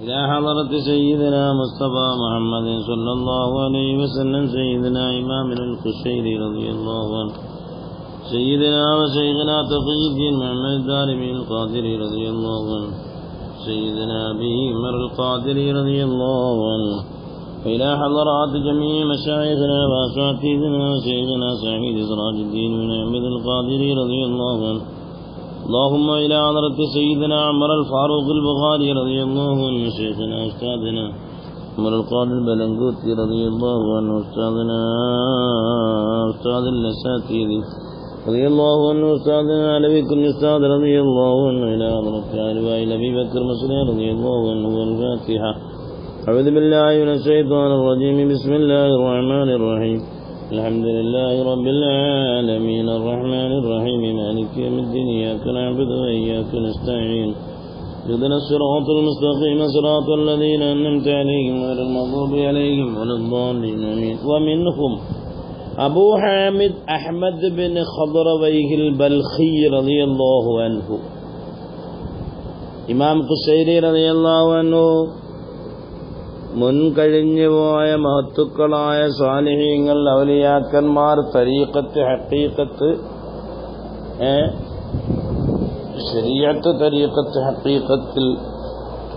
إلى حضرة سيدنا مصطفى محمد صلى الله عليه وسلم سيدنا إمامنا القشيري رضي الله عنه سيدنا وشيخنا تقي الدين محمد الدارمي القادري رضي الله عنه سيدنا أبي عمر القادري رضي الله عنه إلى حضرات جميع مشايخنا وأساتذتنا وشيخنا سعيد سراج الدين بن أحمد القادري رضي الله عنه اللهم إلى حضرة سيدنا عمر الفاروق البخاري رضي الله عنه شيخنا أستاذنا عمر القادر البلنقوطي رضي الله عنه أستاذنا أستاذ الأساتذة رضي الله عنه أستاذنا علوي كل أستاذ رضي الله عنه إلى حضرة علوي أبي بكر مسلم رضي الله عنه والفاتحة. أعوذ بالله من الشيطان الرجيم. بسم الله الرحمن الرحيم. الحمد لله رب العالمين الرحمن الرحيم مالك يوم الدين إياك نعبد وإياك نستعين اهدنا الصراط المستقيم صراط الذين أنعمت عليهم غير المغضوب عليهم ولا الضالين آمين. ومنهم أبو حامد أحمد بن خضرويه البلخي رضي الله عنه إمام قشيري رضي الله عنه മുൻകഴിഞ്ഞുപോയ മഹത്തുക്കളായ സ്വാലിഹീങ്ങൾ ഔലിയാക്കന്മാർ തരീഖത്ത് ഹഖീഖത്ത് ശരീഅത്ത് തരീഖത്ത് ഹഖീഖത്തിൽ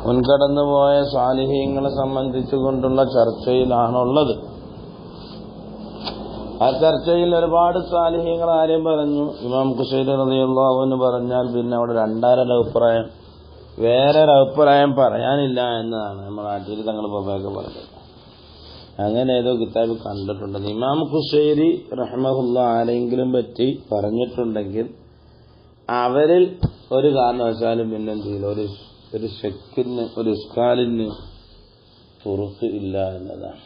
മുൻകടന്നുപോയ സ്വാലിഹീങ്ങളെ സംബന്ധിച്ചുകൊണ്ടുള്ള ചർച്ചയിലാണുള്ളത്. ആ ചർച്ചയിൽ ഒരുപാട് സ്വാലിഹീങ്ങൾ ആരും പറഞ്ഞു. ഇമാം ഖുശൈരി റളിയല്ലാഹു അൻഹു പറഞ്ഞാൽ പിന്നെ അവിടെ രണ്ടാരൊരഭിപ്രായം വേറൊരഭിപ്രായം പറയാനില്ല എന്നതാണ് നമ്മൾ നാട്ടിൽ തങ്ങൾ ബാബയൊക്കെ പറഞ്ഞത്. അങ്ങനെ ഏതോ കിതാബ് കണ്ടിട്ടുണ്ട്. ഇമാം ഖുശൈരി റഹ്മഹുല്ലാ ആരെങ്കിലും പറ്റി പറഞ്ഞിട്ടുണ്ടെങ്കിൽ അവരിൽ ഒരു കാരണവശാലും പിന്നെന്തെങ്കിലും ഒരു ശക്കിന് ഒരു ഇസ്കാലിന് തുറക്ക് ഇല്ല എന്നതാണ്.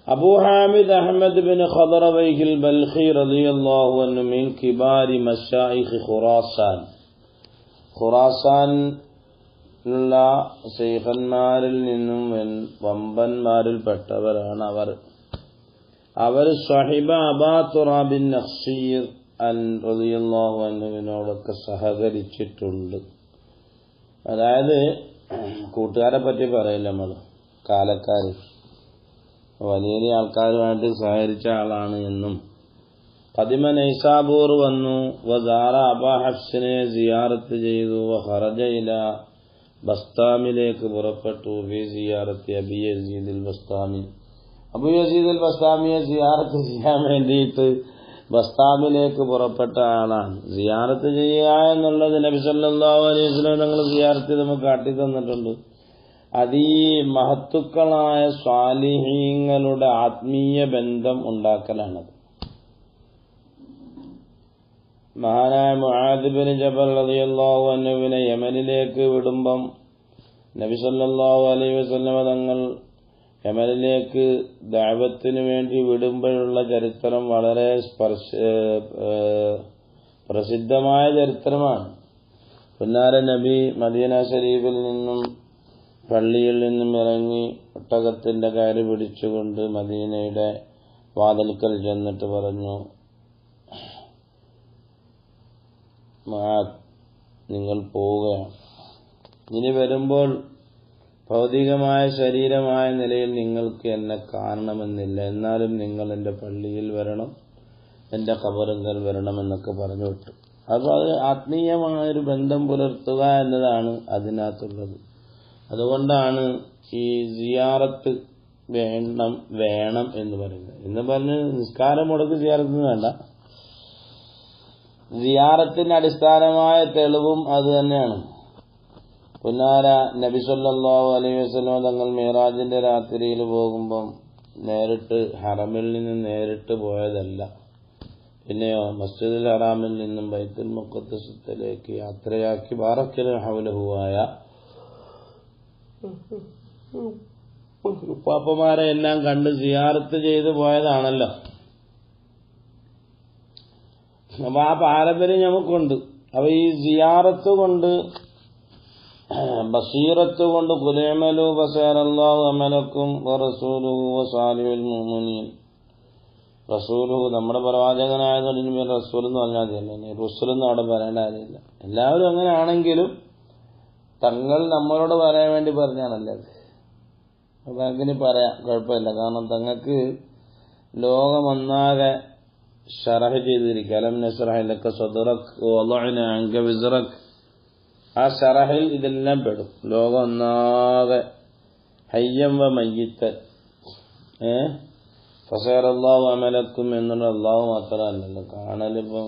അബൂ ഹാമിദ് അഹ്മദ് ബിൻ ഖദറവൈഹിൽ ബൽഖി റളിയല്ലാഹു അൻഹു മിൻ കിബാരി മശായിഖ് ഖുറാസാൻ, ഖുറാസാനിലുള്ള ശൈഖന്മാരിൽ നിന്നും വമ്പന്മാരിൽ പെട്ടവരാണ് അവർ സ്വഹിബ അബാ തുറാബിൻ നഖ്ശീർ റളിയല്ലാഹു അൻഹുവിനോടൊക്കെ സഹകരിച്ചിട്ടുണ്ട്. അതായത് കൂട്ടുകാരെ പറ്റി പറയില്ല നമ്മൾ, കാലക്കാര് വലിയ വലിയ ആൾക്കാരുമായിട്ട് സഹകരിച്ച ആളാണ് എന്നും. ഖദിമ നൈസാബൂർ വന്നു, വസാറ അബാ ഹഫ്സിനെ സിയാറത്ത് ചെയ്തു, വഖറജ ഇല ബസ്താമിലേക്ക് പുറപ്പെട്ടു, ഫി സിയാറത്തി അബി യസീദ് അൽ ബസ്താമി, അബൂ യസീദ് അൽ ബസ്താമിയെ സിയാറത്ത് ചെയ്യാൻ വേണ്ടിയിട്ട് ബസ്താമിലേക്ക് പുറപ്പെട്ട ആളാണ്. സിയാറത്ത് ചെയ്യുക എന്നുള്ളത് നബി സല്ലല്ലാഹു അലൈഹി വസല്ലം തങ്ങൾ സിയാറത്ത് നമുക്ക് കാട്ടി തന്നിട്ടുണ്ട്. അത് ഈ മഹത്തുക്കളായ സ്വാലിഹീങ്ങളുടെ ആത്മീയ ബന്ധം ഉണ്ടാക്കലാണത്. മഹാനായ മുആദ് ബിൻ ജബൽ റളിയല്ലാഹു അൻഹുവിനെ യമനിലേക്ക് വിടുമ്പം നബി സല്ലല്ലാഹു അലൈഹി വസല്ലം തങ്ങൾ യമനിലേക്ക് ദഅവത്തിന് വേണ്ടി വിടുമ്പോഴുള്ള ചരിത്രം വളരെ പ്രസിദ്ധമായ ചരിത്രമാണ്. പുന്നാര നബി മദീന ശരീഫിൽ നിന്നും പള്ളിയിൽ നിന്നും ഇറങ്ങി ഒട്ടകത്തിന്റെ കയറ് പിടിച്ചുകൊണ്ട് മദീനയുടെ വാതിൽക്കൽ ചെന്നിട്ട് പറഞ്ഞു, മുആദ്, നിങ്ങൾ പോവുകയാണ്. ഇനി വരുമ്പോൾ ഭൗതികമായ ശരീരമായ നിലയിൽ നിങ്ങൾക്ക് എന്നെ കാണണമെന്നില്ല, എന്നാലും നിങ്ങൾ എൻ്റെ പള്ളിയിൽ വരണം, എൻ്റെ ഖബറിങ്കൽ വരണമെന്നൊക്കെ പറഞ്ഞു വിട്ടു. അപ്പോൾ അത് ആത്മീയമായൊരു ബന്ധം പുലർത്തുക എന്നതാണ് അതിനകത്തുള്ളത്. അതുകൊണ്ടാണ് ഈ സിയാറത്ത് വേണം എന്ന് പറയുന്നത്. എന്ന് പറഞ്ഞ് നിസ്കാരം മുടക്ക് സിയാറത്തിന് വേണ്ട, സിയാറത്തിന്റെ അടിസ്ഥാനമായ തെളിവും അത് തന്നെയാണ്. പുന്നാര നബി സല്ലല്ലാഹു അലൈഹി വസല്ലം തങ്ങൾ മിറാജിന്റെ രാത്രിയിൽ പോകുമ്പം നേരിട്ട് ഹറമിൽ നിന്ന് നേരിട്ട് പോയതല്ല, പിന്നെയോ മസ്ജിദുൽ ഹറാമിൽ നിന്നും ബൈത്തുൽ മുഖദ്ദസിലേക്ക് യാത്രയാക്കി ബാറക്കൽ ഹൗലഹുവായ പാപ്പമാരെ എല്ലാം കണ്ട് സിയാറത്ത് ചെയ്തു പോയതാണല്ലോ. അപ്പൊ ആ പാരമ്പര്യം നമുക്കുണ്ട്. അപ്പൊ ഈ സിയാറത്ത് കൊണ്ട് ബസീറത്ത് കൊണ്ട് ഖുലഅമലു ബസറല്ലാഹു അമലക്കും വറസൂലുഹു വസാലിഹുൽ മുഅ്മിനീൻ, റസൂലുഹു നമ്മുടെ പ്രവാചകനായതുകൊണ്ട് റസൂൽ എന്ന് പറഞ്ഞാൽ മതിയല്ലേ, റസൂൽ എന്ന് അവിടെ പറയേണ്ട കാര്യമില്ല. എല്ലാവരും അങ്ങനെ ആണെങ്കിലും തങ്ങൾ നമ്മളോട് പറയാൻ വേണ്ടി പറഞ്ഞാണല്ലേ അത്. തങ്ങൾക്കിനി പറയാം, കുഴപ്പമില്ല. കാരണം തങ്ങൾക്ക് ലോകമൊന്നാകെ ഷറഹ് ചെയ്തിരിക്കുക. അലം നശ്റഹ് ലക സദ്റക് വവളഅന അൻക വിസ്റക്. ആ ഷറഹിൽ ഇതെല്ലാം പെടും. ലോകം ഒന്നാകെ ഹയ്യം വ മയ്യിത്തൻ ഫസയറല്ലാഹു അമലക്കും എന്നുള്ള അള്ളാഹു മാത്രമല്ലല്ലോ കാണലിപ്പം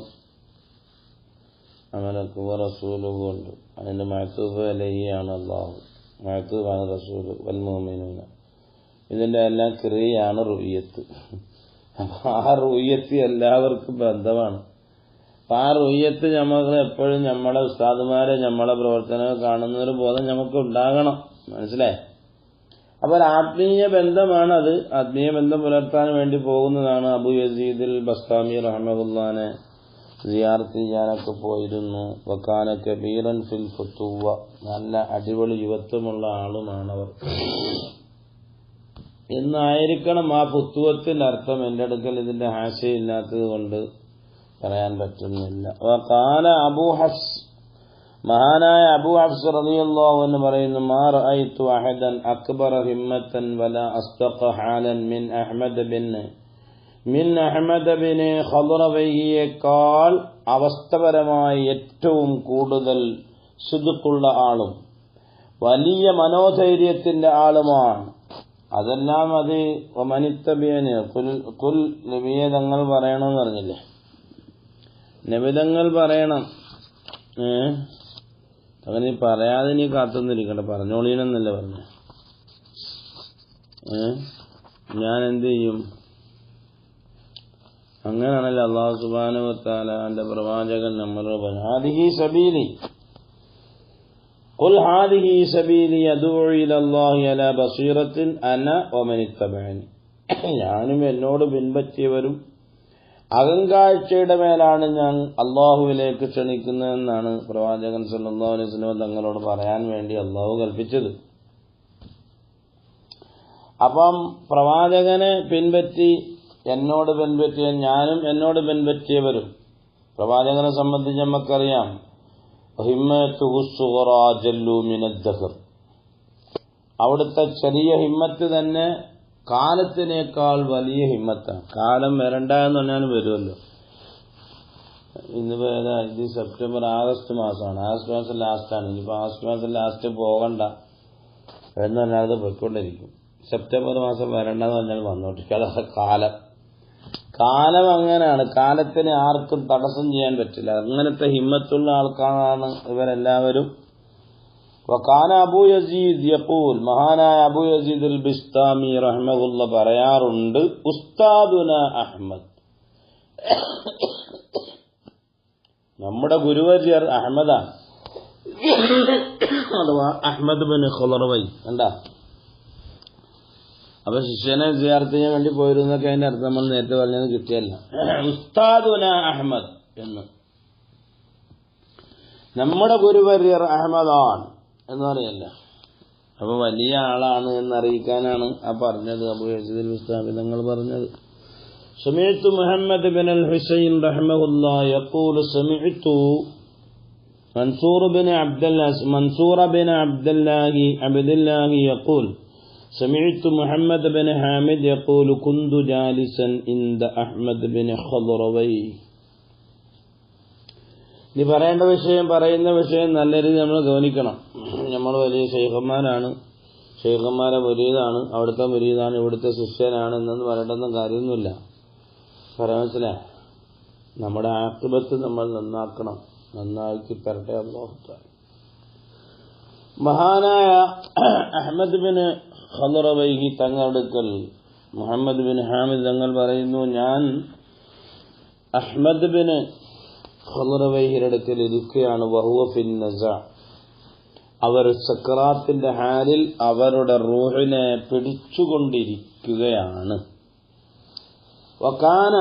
അമലക്കും റസൂലുഹു ഉണ്ട്. അതിന്റെ മഅ്തൂഫ് അലൈഹിയാണ് അള്ളാഹു, മഅ്തൂഫാണ് റസൂല് വൽ മുഅ്മിനൂന. ഇതിന്റെ എല്ലാം ക്രിയയാണ് റുയ്യത്ത്. ആ റുയ്യത്ത് എല്ലാവർക്കും ബന്ധമാണ്. അപ്പൊ ആ റുയ്യത്ത് നമ്മൾ എപ്പോഴും നമ്മളെ ഉസ്താദുമാരെ നമ്മളെ പ്രവർത്തനങ്ങൾ കാണുന്നൊരു ബോധം നമുക്ക് ഉണ്ടാകണം. മനസ്സിലായി? അപ്പൊ ഒരു ആത്മീയ ബന്ധമാണ് അത്. ആത്മീയ ബന്ധം പുലർത്താൻ വേണ്ടി പോകുന്നതാണ്. അബു യസീദുൽ ബസ്താമി റഹ്മത്തുള്ളാഹിനെ സിയാറത്ത് ചെയ്യാനൊക്കെ പോയിരുന്നു. വകാന കബീറൻ ഫിൽ ഫുതുവ, നല്ല അടിപൊളി യുവത്വമുള്ള ആളുമാണവർ എന്നായിരിക്കണം ആ ഫുത്തുവത്തിന്റെ അർത്ഥം. എന്റെ അടുക്കൽ ഇതിന്റെ ഹാശയില്ലാത്തത് കൊണ്ട് പറയാൻ പറ്റുന്നില്ല. വകാല അബൂ ഹഫ്സ്, മഹാനായ അബൂ ഹഫ്സ് റളിയല്ലാഹു അൻഹു പറയുന്നു, മാ റഅയ്തു അഹദൻ അക്ബറ ഹിമ്മത്തൻ വലാ അസ്തഖ ഹാലൻ മിൻ അഹ്മദ് ബിൻ ഖളറവൈഹിയേക്കാൾ അവസ്ഥപരമായി ഏറ്റവും കൂടുതൽ സുദുക്കുള്ള ആളും വലിയ മനോധൈര്യത്തിന്റെ ആളുമാണ്. അതെല്ലാം അത് മനിത്തബിയന് കുൽ നബിയെ തങ്ങൾ പറയണമെന്ന് പറഞ്ഞില്ലേ, നബിതങ്ങൾ പറയണം. അങ്ങനെ പറയാതെ നീ കാത്തുനിന്നിരിക്കട്ടെ, പറഞ്ഞോളീനെന്നല്ല പറഞ്ഞു. ഞാൻ എന്ത് ചെയ്യും? അങ്ങനെയാണല്ലോ അല്ലാഹു സുബ്ഹാനഹു വ തആലയുടെ പ്രവാചകൻ നമ്മളോട് പറഞ്ഞു, ഹാദിഹി സബീലി ഖുൽ ഹാദിഹി സബീലി യദ്ഉ ഇലല്ലാഹി അലാ ബസീറത്തിൻ അന വമൻ ഇത്തബഅനി. ഞാനും എന്നോട് പിൻപറ്റിയവരും അകങ്കാഴ്ചയുടെ മേലാണ് ഞാൻ അള്ളാഹുവിലേക്ക് ക്ഷണിക്കുന്നതെന്നാണ് പ്രവാചകൻ സല്ലല്ലാഹു അലൈഹി വസല്ലം തങ്ങളോട് പറയാൻ വേണ്ടി അള്ളാഹു കൽപ്പിച്ചത്. അപ്പം പ്രവാചകനെ പിൻപറ്റി എന്നോട് പിൻപറ്റിയ ഞാനും എന്നോട് പിൻപറ്റിയവരും, പ്രവാചകനെ സംബന്ധിച്ച് നമുക്കറിയാം, അവിടുത്തെ ചെറിയ ഹിമ്മത്ത് തന്നെ കാലത്തിനേക്കാൾ വലിയ ഹിമ്മത്താണ്. കാലം വരണ്ട എന്ന് പറഞ്ഞാലും വരുമല്ലോ. ഇന്നിപ്പോ ഏതാ? ഇത് സെപ്റ്റംബർ ആഗസ്റ്റ് മാസമാണ്. ആഗസ്റ്റ് മാസം ലാസ്റ്റാണ്. ഇനിയിപ്പോ ആഗസ്റ്റ് മാസം ലാസ്റ്റ് പോകണ്ട എന്ന് പറഞ്ഞാൽ അത് പോയിക്കൊണ്ടിരിക്കും. സെപ്റ്റംബർ മാസം വരണ്ടെന്ന് പറഞ്ഞാൽ വന്നോട്ടിരിക്കും. അതാണ് കാലം. കാലം അങ്ങനെയാണ്. കാലത്തിന് ആർക്കും തടസ്സം ചെയ്യാൻ പറ്റില്ല. അങ്ങനത്തെ ഹിമ്മത്തുള്ള ആൾക്കാരാണ് ഇവരെല്ലാവരും. വകാന അബൂ യസീദ് യഖൂൽ, മഹാനായ അബൂ യസീദ് അൽ ബിസ്താമി റഹ്മഹുല്ലാ പറയാറുണ്ട്, ഉസ്താദുന അഹ്മദ്, നമ്മുടെ ഗുരുവര്യർ അഹ്മദാണ്, അഥവാ അഹ്മദ് ബിൻ ഖളറവൈ. എന്താ അപ്പൊ ശിഷ്യനെ സിയാറത്ത് ചെയ്യാൻ വേണ്ടി പോയിരുന്നൊക്കെ അതിന്റെ അർത്ഥം നമ്മൾ നേരത്തെ പറഞ്ഞത് കിട്ടിയല്ല. ഉസ്താദുന അഹ്മദ് എന്ന്, നമ്മുടെ ഗുരുവര്യർ അഹ്മദാൻ എന്ന് പറയല്ല. അപ്പൊ വലിയ ആളാണ് എന്നറിയിക്കാനാണ് ആ പറഞ്ഞത്. അബൂ യസീദ് ബിസ്താമി തങ്ങൾ പറഞ്ഞത്. سمعت محمد بن الحسين رحمه الله يقول سمعت منصور بن عبد الله يقول سمعت محمد بن حامد يقول كنت جالسا عند أحمد بن خضروي. നീ പറയേണ്ട വിഷയം, പറയുന്ന വിഷയം നല്ല രീതിയിൽ നമ്മൾ ഗവനിക്കണം. നമ്മൾ വലിയ ശൈഖന്മാരാണ്, ശൈഖന്മാരെ മുരീദാണ്, അവിടുത്തെ മുരീദാണ്, ഇവിടുത്തെ ശിഷ്യനാണ് എന്നൊന്നും പറയേണ്ടൊന്നും കാര്യമൊന്നുമില്ല. മനസ്സിലാ? നമ്മുടെ ആഖിബത്ത് നമ്മൾ നന്നാക്കണം, നന്നാക്കി തരട്ടെ അല്ലാഹു തആല. മഹാനായ അഹ്മദ് ബിൻ ഖളറവൈഹി തങ്ങളടുക്കൽ മുഹമ്മദ് ബിൻ ഹാമിദ് തങ്ങൾ പറയുന്നു, ഞാൻ അഹ്മദ് ബിൻ ഖളറവൈഹിയുടെ അടുക്കൽ ഇരിക്കുകയാണ്. വഹുവ ഫിൻ നസാ, അവർ സക്രാത്തിന്റെ ഹാലിൽ അവരുടെ റൂഹിനെ പിടിച്ചുകൊണ്ടിരിക്കുകയാണ്. വകാന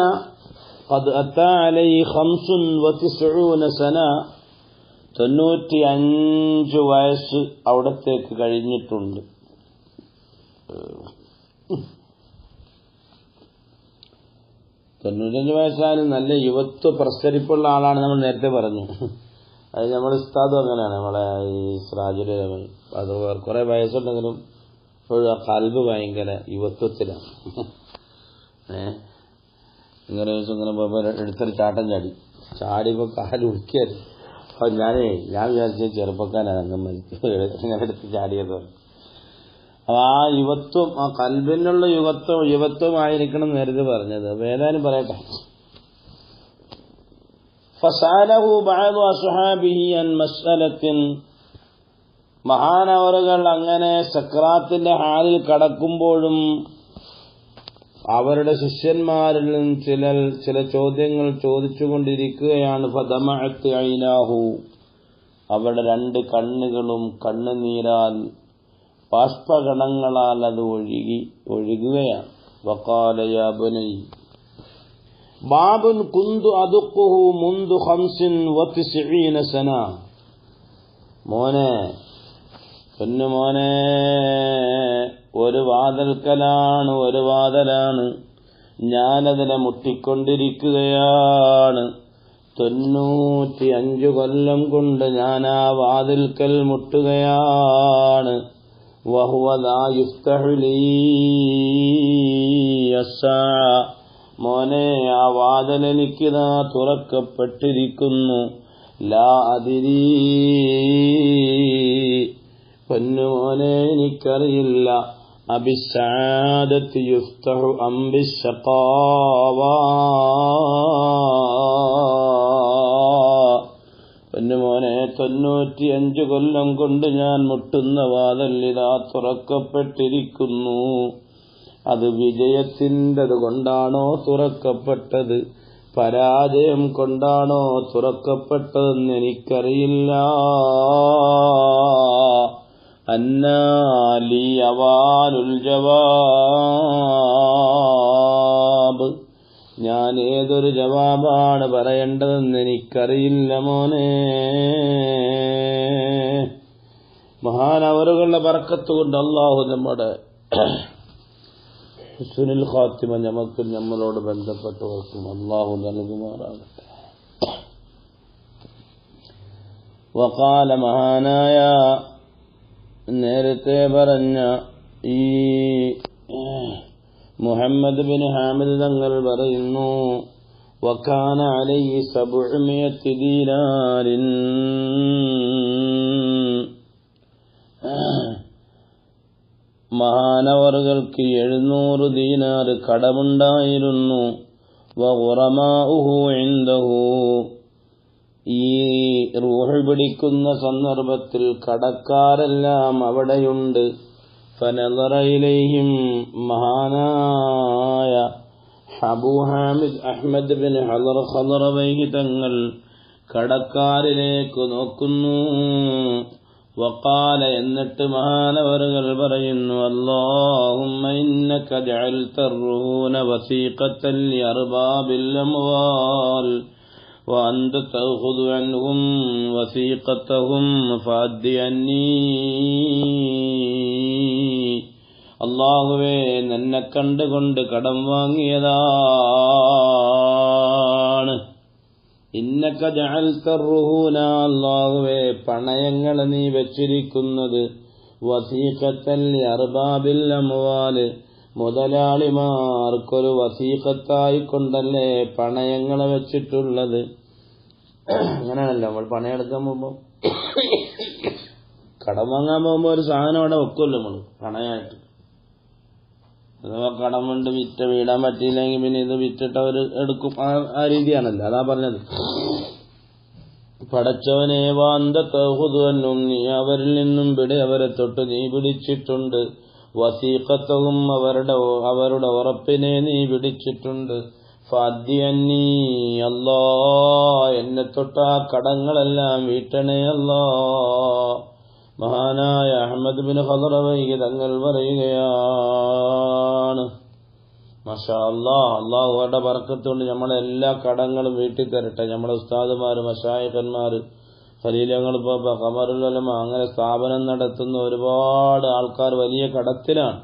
ഖദ് അതാ അലൈഹി 95 സന, 95 വയസ്സ് അവിടത്തേക്ക് കഴിഞ്ഞിട്ടുണ്ട്. 95 വയസ്സായാലും നല്ല യുവത്വ പ്രസരിപ്പുള്ള ആളാണ്. നമ്മൾ നേരത്തെ പറഞ്ഞു, അത് നമ്മുടെ ഉസ്താദും അങ്ങനെയാണ്. നമ്മളെ ഈ സിറാജുൽ ഉലമ അത് കുറെ വയസ്സുണ്ടെങ്കിലും ഇപ്പോഴും ആ ഖൽബ് ഭയങ്കര യുവത്വത്തിലാണ്. ഇങ്ങനെ എടുത്തൊരു ചാട്ടം ചാടിയപ്പോൾ കാല് ഉടുക്കിയത്. അപ്പൊ ഞാൻ വിചാരിച്ച ചെറുപ്പക്കാരാണ് അങ്ങനെ എടുത്ത് ചാടിയത്. ആ യുവത്വം, ആ ഖൽബിനുള്ള യുവത്വമായിരിക്കണം നേരത്തെ പറഞ്ഞത്. അപ്പൊ ഏതായാലും പറയട്ടെ. ഫസഅലഹു ബഅദു അസ്ഹാബിഹി അൻ മസ്അലത്തിൻ, മഹാനവറുകൾ അങ്ങനെ സക്രാത്തിന്റെ ഹാലിൽ കടക്കുമ്പോഴും അവരുടെ ശിഷ്യന്മാരിൽ നിന്ന് ചില ചോദ്യങ്ങൾ ചോദിച്ചുകൊണ്ടിരിക്കുകയാണ്. ഫദമഅത് ഐനാഹു, അവരുടെ രണ്ട് കണ്ണുകളും കണ്ണുനീരാൽ ബാഷ്പഗണങ്ങളാൽ അത് ഒഴുകുകയാണ്. വഖാല യാ ബനൈ ബാബുൻ കുന്തു അദുഖുഹു മുൻദു 95 സന, മോനെ, പൊന്നു മോനെ, ഒരു വാതിലാണ് ഞാനതിനെ മുട്ടിക്കൊണ്ടിരിക്കുകയാണ്. 95 കൊല്ലം കൊണ്ട് ഞാൻ ആ വാതിൽക്കൽ മുട്ടുകയാണ്. വഹുവ ലാ യുഫ്തഹു ലീ യസ്സാഅ, മോനെ, ആ വാതിൽ എനിക്കിതാ തുറക്കപ്പെട്ടിരിക്കുന്നു. ലാ അദിരീ, പൊന്നുമോനെ, എനിക്കറിയില്ല. അബിസ്സആദത്തി യുഫ്തഹു അം ബിശ്ശഖാവ, പൊന്നുമോനെ, 95 കൊല്ലം കൊണ്ട് ഞാൻ മുട്ടുന്ന വാതിൽ ഇതാ തുറക്കപ്പെട്ടിരിക്കുന്നു. അത് വിജയത്തിൻ്റെത് കൊണ്ടാണോ തുറക്കപ്പെട്ടത്, പരാജയം കൊണ്ടാണോ തുറക്കപ്പെട്ടതെന്ന് എനിക്കറിയില്ല. അന്നാലി അവാനുൽ ജവാബ്, ഞാൻ ഏതൊരു ജവാബാണ് പറയേണ്ടതെന്ന് എനിക്കറിയില്ല മോനെ. മഹാനവറുകളുടെ ബർക്കത്ത് കൊണ്ട് അല്ലാഹു നമ്മുടെ ഹുസ്നുൽ ഖാത്തിമ നമുക്കും നമ്മളോട് ബന്ധപ്പെട്ടവർക്കും അല്ലാഹു നൽകുമാറാകട്ടെ. വഖാല, മഹാനായ നേരത്തെ പറഞ്ഞ ഈ മുഹമ്മദ് ബിൻ ഹാമിദ് തങ്ങൾ പറയുന്നു, വകാന അലൈഹി 700 ദീനാരിൻ, മഹാനവറുകൾക്ക് 700 ദീനാർ കടമുണ്ടായിരുന്നു. വഗുറമാഉഹു ഇൻദഹു, ഈ റൂഹ് പിടിക്കുന്ന സന്ദർഭത്തിൽ കടക്കാരെല്ലാം അവിടെയുണ്ട്. ഫനദറ ഇലൈഹിം, മഹാനായ അബൂ ഹാമിദ് അഹ്മദ് ബിൻ ഖളറവൈഹി തങ്ങൾ കടക്കാരിലേക്ക് നോക്കുന്നു. വഖാല, എന്നിട്ട് മഹാനവറുകൾ പറയുന്നു, അല്ലാഹുമ്മ ഇന്നക ജഅൽത الرهون وثيقة لأرباب الأموال وأنت تأخذ عنهم وثيقتهم فأد عني. അല്ലാഹുവേ, നിന്നെ കണ്ടുകൊണ്ട് കടം വാങ്ങിയതാണ്. ഇന്നക ജഅൽത الرهون, അല്ലാഹുവേ, പണയങ്ങൾ നീ വെച്ചിരിക്കുന്നത്. വസീഖത്തൻ ലിഅർബാബിൽ അംവാൽ, മുതലാളിമാർക്കൊരു വസീഖത്തായിക്കൊണ്ടല്ലേ പണയങ്ങളെ വെച്ചിട്ടുള്ളത്. അങ്ങനെയാണല്ലോ നമ്മൾ പണയെടുക്കാൻ പോകുമ്പോൾ, കടം വാങ്ങാൻ പോകുമ്പോൾ ഒരു സാധനം അവിടെ വെക്കുമല്ലോ നമ്മൾ പണയമായിട്ട്. അഥവാ കടം കൊണ്ട് വീടാൻ പറ്റിയില്ലെങ്കിൽ പിന്നെ ഇത് വിറ്റിട്ട് അവർ എടുക്കും. ആ രീതിയാണല്ലോ, അതാ പറഞ്ഞത്. പടച്ചവനെ, വാന്തഹുദുവനും, നീ അവരിൽ നിന്നും അവരെ തൊട്ട് നീ പിടിച്ചിട്ടുണ്ട്. വസീഖത്തഹും, അവരുടെ ഉറപ്പിനെ നീ പിടിച്ചിട്ടുണ്ട്. ഫഅദ്ദിഅന്നീ, അല്ലാ, എന്നെ തൊട്ട ആ കടങ്ങളെല്ലാം വീട്ടണേ അല്ലാ. മഹാനായ അഹ്മദ് ബിൻ ഖളറവൈഹി തങ്ങൾ പറയുകയാണ്, മാഷാ അല്ലാഹ്, അല്ലാഹുവിന്റെ ബർക്കത്ത് കൊണ്ട് നമ്മളെ എല്ലാ കടങ്ങളും വീട്ടി തരട്ടെ. നമ്മളെ ഉസ്താദുമാര്, മശായിഖന്മാര്, ഖലീലങ്ങൾ, ഖമറുൽ ഉലമ, അങ്ങനെ സ്ഥാപനം നടത്തുന്ന ഒരുപാട് ആൾക്കാർ വലിയ കടത്തിലാണ്.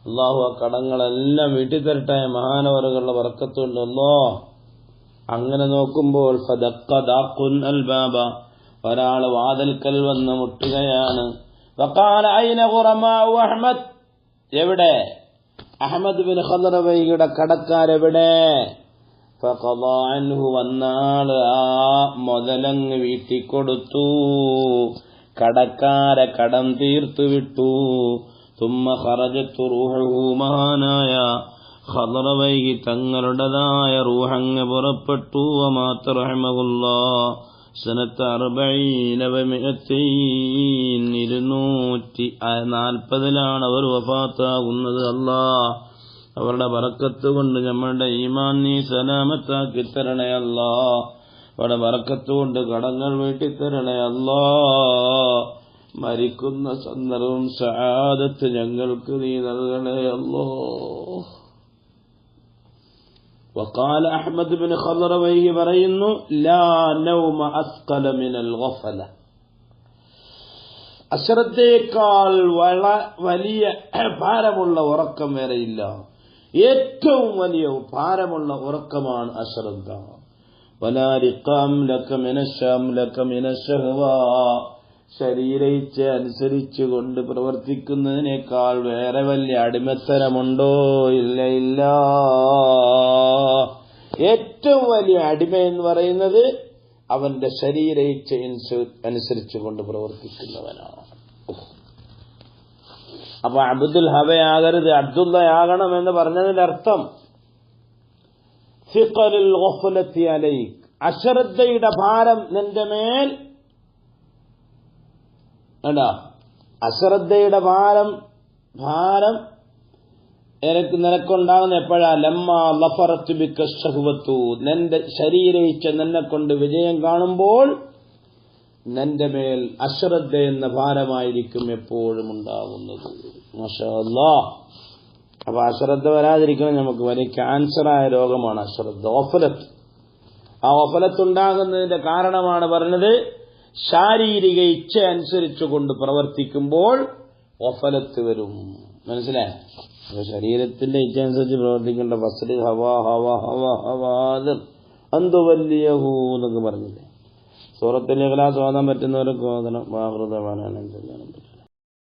അല്ലാഹു ആ കടങ്ങളെല്ലാം വീട്ടി തരട്ടെ മഹാനവറുകളുടെ ബർക്കത്ത് കൊണ്ട്. അല്ലാഹ് അങ്ങനെ നോക്കുമ്പോൾ ഫദഖ ദാഖുൻ അൽബാബ, ഒരാൾ വാതിൽക്കൽ വന്ന് മുട്ടുകയാണ്. വഖാല ഐന ഖുറമാഉ അഹ്മദ്, എവിടെ അഹ്മദ് ബിൻ ഖദ്റവൈയുടെ കടക്കാരെവിടെ? ഫഖദാ അൻഹു, വന്നാള് ആ മുതലങ്ങ് വീട്ടിക്കൊടുത്തു, കടക്കാരെ കടം തീർത്തു വിട്ടു. തുമ്മ ഖറജത്തു റൂഹുഹു, മഹാനായ ഖദ്റവൈഹി തങ്ങളുടേതായ റൂഹങ്ങ് പുറപ്പെട്ടു. വമാത റഹിമഹുല്ലാഹ് സനത്ത് 240 അവർ വഫാത്താകുന്നത്. അല്ലാഹ് അവരുടെ ബറക്കത്ത് കൊണ്ട് നമ്മളുടെ ഈമാൻ നീ സലാമത്താക്കി തരണേ അല്ലാഹ്. അവരുടെ ബറക്കത്ത് കൊണ്ട് കടങ്ങൾ വീട്ടിത്തരണേ അല്ലാഹ്. മരിക്കുന്ന സന്ദർഭം സആദത്ത് ഞങ്ങൾക്ക് നീ നൽകണേ അല്ലാഹ്. وقال أحمد بن خضرويه പറയുന്നു, لا نوم أثقل من الغفلة, അശ്രദ്ധയേക്കാൾ വലിയ ഭാരമുള്ള ഉറക്കം വേറെയില്ല. ഏറ്റവും വലിയ ഭാരമുള്ള ഉറക്കമാണ് അശ്രദ്ധ. ولا رقام لك من الشام لك من الشهوة, ശരീരയിച്ഛ അനുസരിച്ചുകൊണ്ട് പ്രവർത്തിക്കുന്നതിനേക്കാൾ വേറെ വലിയ അടിമത്തരമുണ്ടോ? ഇല്ല ഇല്ല. ഏറ്റവും വലിയ അടിമ എന്ന് പറയുന്നത് അവന്റെ ശരീരയിച്ഛ അനുസരിച്ചുകൊണ്ട് പ്രവർത്തിക്കുന്നവനാണ്. അപ്പൊ അബ്ദുൽ ഹബയാകരുത്, അബ്ദുള്ളയാകണം എന്ന് പറഞ്ഞതിന്റെ അർത്ഥം സിഖലുൽ ഗഫലത്തി അലൈക്, അശ്രദ്ധയുടെ ഭാരം നിന്റെ മേൽ അശ്രദ്ധയുടെ ഭാരം നിനക്കുണ്ടാകുന്ന എപ്പോഴാ? ലമ്മാ ലഫറത്ത് ബിക ശഹ്വത്തു, നിന്റെ ശരീരയിച്ഛ നിന്നെ കൊണ്ട് വിജയം കാണുമ്പോൾ നിന്റെ മേൽ അശ്രദ്ധ എന്ന ഭാരമായിരിക്കും എപ്പോഴും ഉണ്ടാകുന്നത്. മാഷാ അല്ലാഹ്. അപ്പൊ അശ്രദ്ധ വരാതിരിക്കണം. നമുക്ക് വലിയ ക്യാൻസറായ രോഗമാണ് അശ്രദ്ധ, ഗഫലത്ത്. ആ ഗഫലത്ത് ഉണ്ടാകുന്നതിന്റെ കാരണമാണ് പറഞ്ഞത്, ശാരീരിക ഇച്ഛ അനുസരിച്ചുകൊണ്ട് പ്രവർത്തിക്കുമ്പോൾ ഗഫലത്ത് വരും. മനസ്സിലായോ? ശരീരത്തിന്റെ ഇച്ഛ അനുസരിച്ച് പ്രവർത്തിക്കേണ്ട ഫസ്ലി ഹവാ ഹവാ ഹവാ ഹവാദ് അന്തു വല്യഹൂ എന്നൊക്കെ പറഞ്ഞില്ലേ. സൂറത്തുൽ ഇഖ്ലാസ് ഓതാൻ പറ്റുന്നവരൊക്കെ ഓതണം. വാഹൃദവാനാണ്.